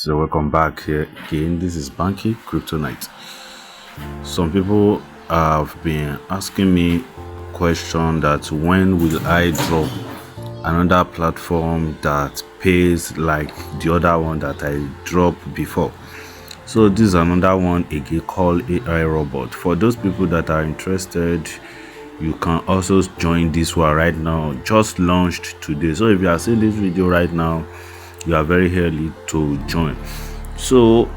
So welcome back here again. This is Banky Kryptonite. Some people have been asking me question that when will I drop another platform that pays like the other one that I dropped before. So this is another one again called AI Robot. For those people that are interested, you can also join this one right now. Just launched today. So if you are seeing this video right now, you are very early to join. So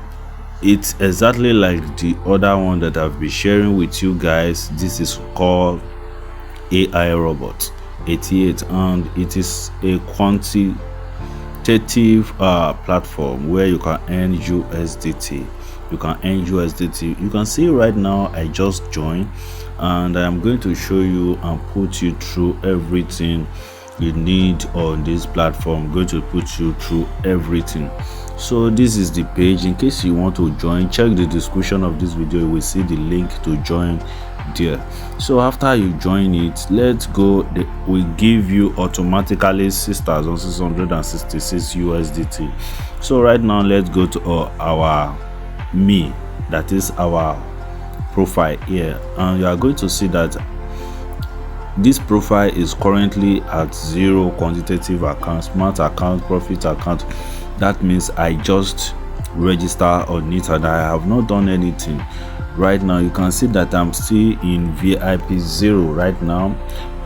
it's exactly like the other one that I've been sharing with you guys. This is called AI Robot 88, and it is a quantitative platform where you can earn USDT. You can see right now I just joined, and I am going to show you and put you through everything you need on this platform. I'm going to put you through everything. So this is the page. In case you want to join, check the description of this video. You will see the link to join there. So after you join it, let's go. We give you automatically 6,666 USDT. So right now let's go to our that is our profile here, and you are going to see that this profile is currently at 0 quantitative account, smart account, profit account. That means I just register on it and I have not done anything. Right now you can see that I'm still in VIP 0 right now.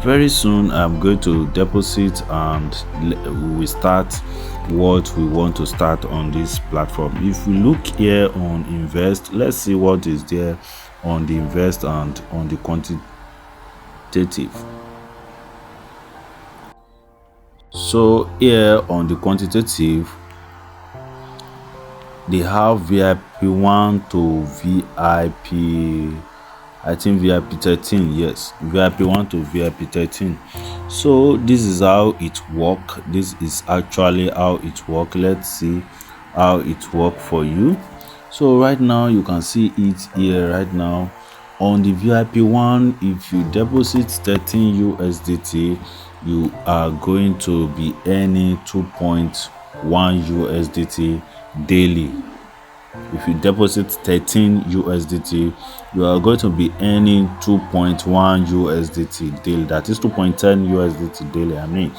Very soon I'm going to deposit and we start what we want to start on this platform. If we look here on invest, let's see what is there on the invest and on the quantitative. So here on the quantitative, they have VIP 1 to VIP, I think VIP 13. Yes, VIP 1 to VIP 13. So this is how it work. This is actually how it work. Let's see how it work for you. So right now you can see it here right now. On the VIP 1, if you deposit 13 USDT, you are going to be earning 2.1 USDT daily. If you deposit 13 USDT, you are going to be earning 2.1 USDT daily. That is 2.10 USDT daily, I mean.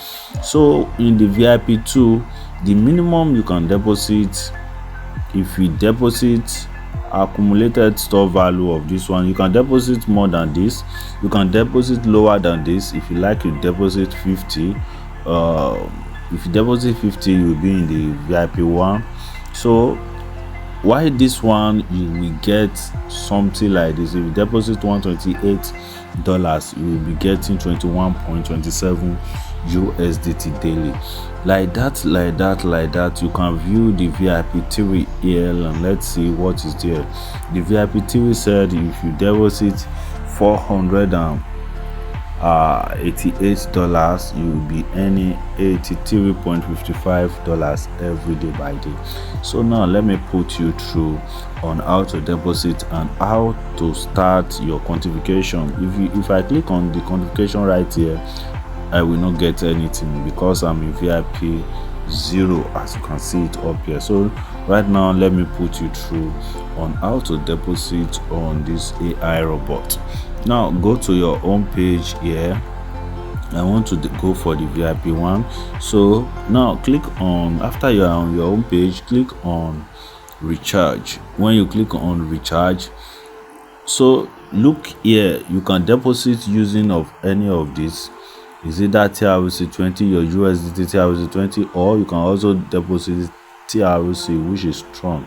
So in the VIP 2, the minimum you can deposit, if you deposit accumulated store value of this one, you can deposit more than this, you can deposit lower than this. If you like, you deposit 50. If you deposit 50, you will be in the VIP 1. So why this one, you will get something like this. If you deposit $128, you will be getting 21.27 USDT daily. Like that. You can view the VIP 3 here, and let's see what is there. The VIP 3 said if you deposit $488, you will be earning $83.55 every day by day. So now let me put you through on how to deposit and how to start your quantification. If I click on the quantification right here, I will not get anything because I'm in VIP 0, as you can see it up here. So right now let me put you through on how to deposit on this AI robot. Now go to your home page here. I want to go for the VIP 1. So now click on, after you are on your home page, click on recharge. When you click on recharge, so look here, you can deposit using of any of these. Is it that TRC 20, your USDT TRC 20, or you can also deposit TRC, which is strong.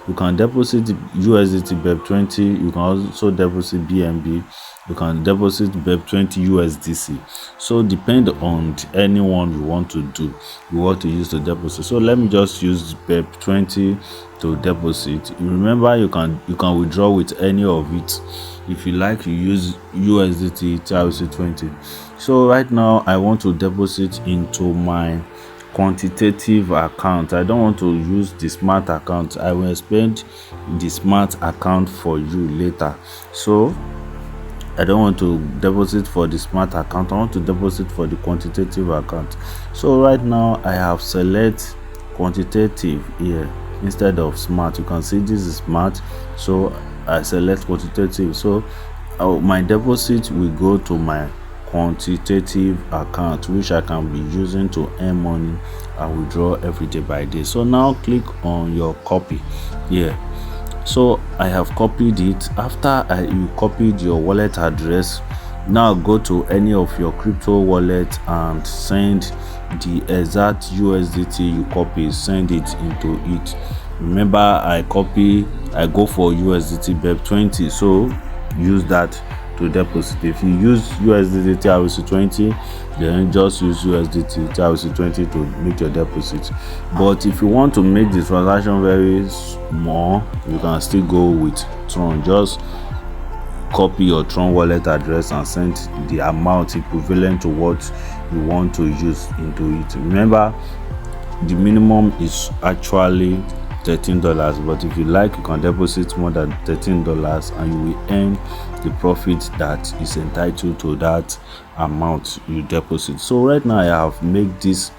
You can deposit USDT BEP20. You can also deposit BNB. You can deposit BEP20 USDC. So depend on anyone you want to do, you want to use to deposit. So let me just use BEP20 to deposit. Remember, you can withdraw with any of it. If you like, you use USDT TRC 20. So right now I want to deposit into my quantitative account. I don't want to use the smart account. I will explain the smart account for you later. So I don't want to deposit for the smart account. I want to deposit for the quantitative account. So right now I have select quantitative here. instead of smart. You can see this is smart, so I select quantitative. So my deposit will go to my quantitative account, which I can be using to earn money and withdraw every day by day. So now click on your copy here. So I have copied it. After you copied your wallet address, now go to any of your crypto wallet and send the exact USDT you copy, send it into it. Remember, I go for USDT BEP20, so use that to deposit. If you use USDT TRC20, then just use USDT TRC20 to make your deposit. But if you want to make the transaction very small, you can still go with Tron. Just copy your Tron wallet address and send the amount equivalent to what you want to use into it. Remember, the minimum is actually $13, but if you like, you can deposit more than $13 and you will earn the profit that is entitled to that amount you deposit. So right now I have made this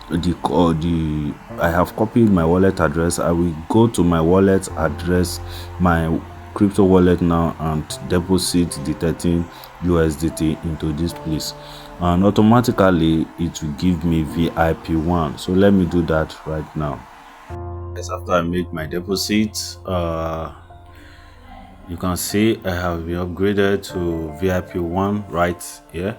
I have copied my wallet address. I will go to my wallet address, my crypto wallet now, and deposit the 13 USDT into this place, and automatically it will give me VIP1. So let me do that right now. After I make my deposit, you can see I have been upgraded to VIP1 right here.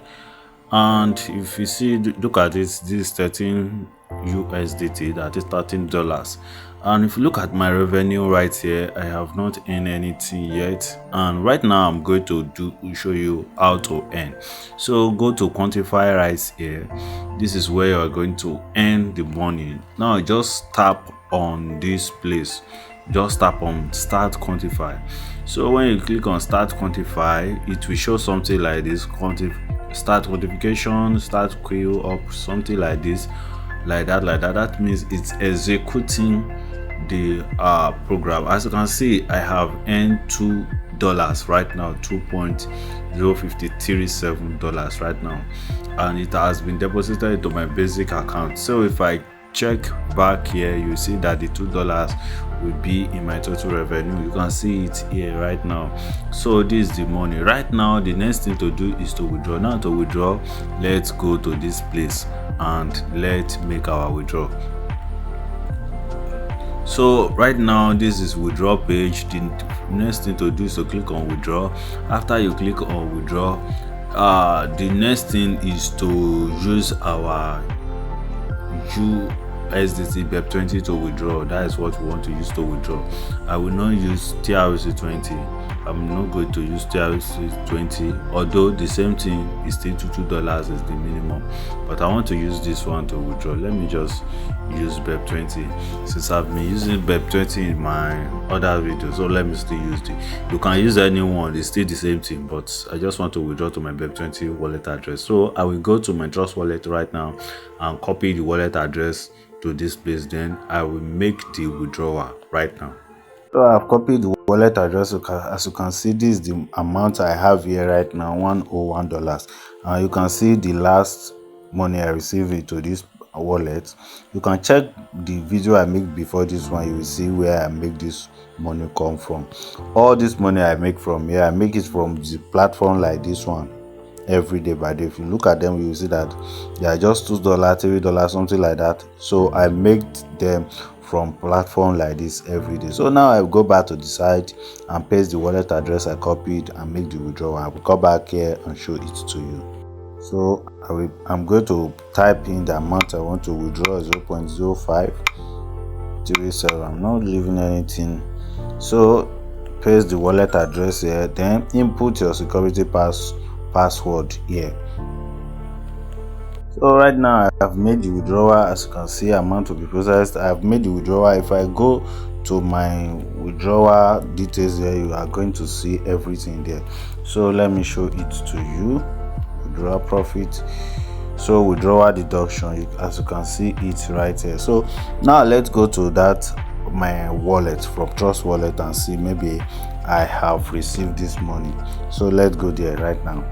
And if you see, look at this is 13 USDT, that is $13. And if you look at my revenue right here, I have not earned anything yet, and right now I'm going to show you how to earn. So go to quantify right here. This is where you are going to earn the money. Now just tap on this place, just tap on start quantify. So when you click on start quantify, it will show something like this: start quantification, start queue up, something like this, like that. That means it's executing the program. As you can see, I have earned $2 right now, $2.0537 right now, and it has been deposited into my basic account. So if I check back here, you see that the $2 will be in my total revenue. You can see it here right now. So this is the money right now. The next thing to do is to withdraw. Now to withdraw, let's go to this place and let's make our withdrawal. So right now this is withdraw page. The next thing to do is to click on withdraw. After you click on withdraw, the next thing is to use our USDT BEP20 to withdraw. That is what we want to use to withdraw. I will not use TRC20. I'm not going to use TRC20, although the same thing is still $2 is the minimum, but I want to use this one to withdraw. Let me just use BEP20 since I've been using BEP20 in my other videos. So let me still use it. You can use anyone, it's still the same thing, but I just want to withdraw to my BEP20 wallet address. So I will go to my Trust wallet right now and copy the wallet address to this place. Then I will make the withdrawal right now. So I've copied the wallet address. As you can see, this is the amount I have here right now, $101. You can see the last money I received into this wallet. You can check the video I made before this one. You will see where I make this money come from. All this money I make from here, I make it from the platform like this one every day by day. If you look at them, you will see that they are just $2, $3, something like that. So I make them from platform like this every day. So now I go back to the site and paste the wallet address I copied and make the withdrawal. I will come back here and show it to you. So I'm going to type in the amount I want to withdraw, 0.0537. I'm not leaving anything. So paste the wallet address here, then input your security password here. So right now I have made the withdrawal. As you can see, amount to be processed. I have made the withdrawal. If I go to my withdrawal details here, you are going to see everything there. So let me show it to you. Withdrawal profit, so withdrawal deduction, as you can see it right here. So now let's go to my wallet from Trust wallet and see maybe I have received this money. So let's go there right now.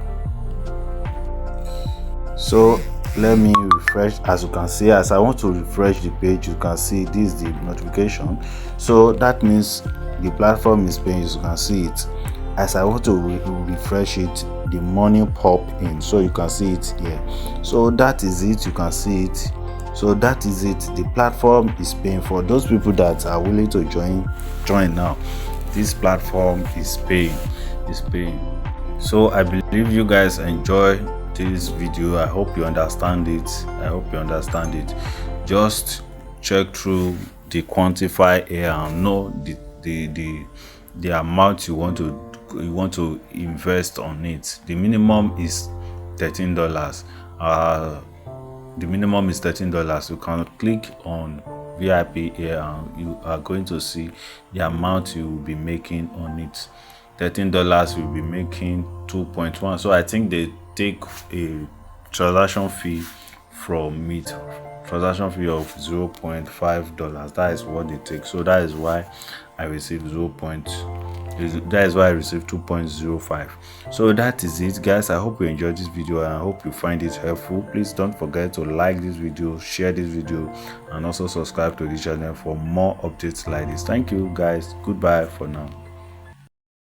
So let me refresh, as you can see, as I want to refresh the page, you can see this is the notification. So that means the platform is paying. As you can see it, as I want to refresh it, the money pop in, so you can see it here. So that is it, you can see it. So that is it, the platform is paying. For those people that are willing to join now, this platform is paying. So I believe you guys enjoy this video. I hope you understand it. Just check through the quantify here and know the amount you want to invest on it. The minimum is $13. The minimum is $13. You can click on VIP here and you are going to see the amount you will be making on it. $13 will be making 2.1. So I think they take a transaction fee from it, transaction fee of $0.5. That is what they take. So that is why I received 2.05. So that is it, guys. I hope you enjoyed this video and I hope you find it helpful. Please don't forget to like this video, share this video, and also subscribe to this channel for more updates like this. Thank you, guys. Goodbye for now.